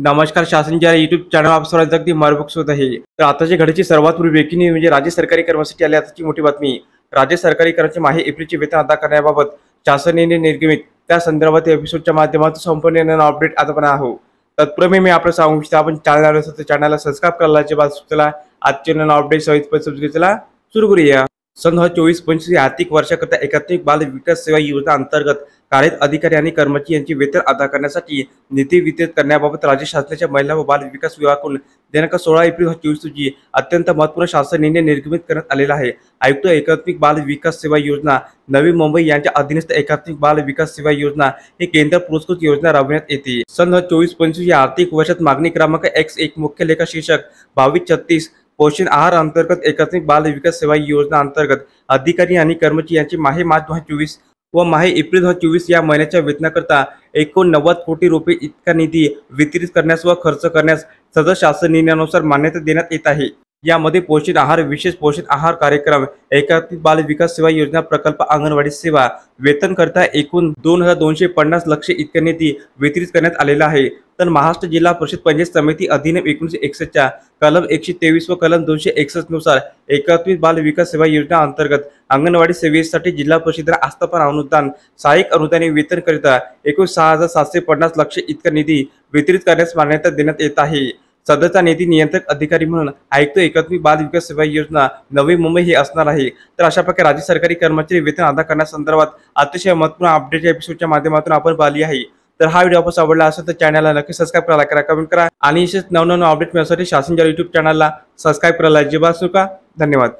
नमस्कार. शासन ज्या युट्यूब चॅनल आप सर्वांचं अगदी मनपूर्वक स्वागत आहे. तर आताच्या घडीची सर्वात पूर्वी ब्रेकिंग न्यूज म्हणजे राज्य सरकारी कर्मचारी आले आताची मोठी बातमी. राज्य सरकारी कर्मचारी माहे एप्रिलचे वेतन अदा करण्याबाबत शासनाने निर्गमित त्या संदर्भात एपिसोडच्या माध्यमातून संपूर्ण अपडेट आता पण आहोत. तत्पूर्वी मी आपलं सांगू इच्छितो आपण चॅनलला सबस्क्राईब करायला जे चला आजचे अपडेट सहित चला सुरू करूया. सन 2024-25 आर्थिक वर्षाकरता एकात्मिक बाल विकास सेवा योजना अंतर्गत कार्यरत अधिकारी आणि कर्मचारी यांचे वेतन अदा करण्यासाठी निधी वितरित करण्याबाबत राज्य शासनाच्या महिला व बाल विकास विभागाकडून दिनांक 16 एप्रिल 2024 रोजी अत्यंत महत्त्वपूर्ण शासन निर्णय निर्गमित करण्यात आलेला आहे. आयुक्त एकात्मिक बाल विकास सेवा योजना नवी मुंबई यांच्या अधीनस्थ एकात्मिक बाल विकास सेवा योजना ही केंद्र पुरस्कृत योजना राबविण्यात येते. सन 2024-25 या आर्थिक वर्षात मागणी क्रमांक X1 मुख्य लेखा शीर्षक 2236 पोषण आहार अंतर्गत एकात्मिक बाल विकास सेवा योजना अंतर्गत अधिकारी आणि कर्मचारी यांचे माहे मार्च 2024 व माहे एप्रिल 2024 या महिन्याच्या वेतनाकरता 89 कोटी रुपये इतका निधी वितरित करण्यास व खर्च करण्यास सदर शासन निर्णयानुसार मान्यता देण्यात येत आहे. यामध्ये पोषण आहार, विशेष पोषण आहार कार्यक्रम, एकात्मिक बाल विकास सेवा योजना प्रकल्प, अंगणवाडी सेवा वेतन करता एकूण 2250 लक्ष इतका निधी वितरित करण्यात आलेला आहे. तर महाराष्ट्र जिल्हा परिषद पंचायत समिती अधिनियम 1961 च्या कलम 123 व कलम 261 नुसार एकात्मिक बाल विकास सेवा योजना अंतर्गत अंगणवाडी सेवेसाठी जिल्हा परिषदेला आस्थापन अनुदान, सहाय्यक अनुदान वेतन करिता एकूण 6750 लक्ष इतका निधी वितरित करण्यास मान्यता देण्यात येत आहे. सदरचा निधी नियंत्रक अधिकारी म्हणून आयुक्त एकात्मिक बाल विकास सेवा योजना नवी मुंबई हे असणार आहे. तर अशा प्रकारे राज्य सरकारी कर्मचारी वेतन अदा करण्यासंदर्भात अतिशय महत्त्वपूर्ण अपडेट एपिसोडच्या माध्यमातून आपण पाहिली आहे. तर हा व्हिडिओ आपल्याला आवडला असेल तर चॅनलला नक्की सबस्क्राईब करा, कमेंट करा आणि असेच नवनवीन अपडेट मिळण्यासाठी शासन युट्यूब चॅनलला सबस्क्राईब करायला अजिबात विसरू नका. धन्यवाद.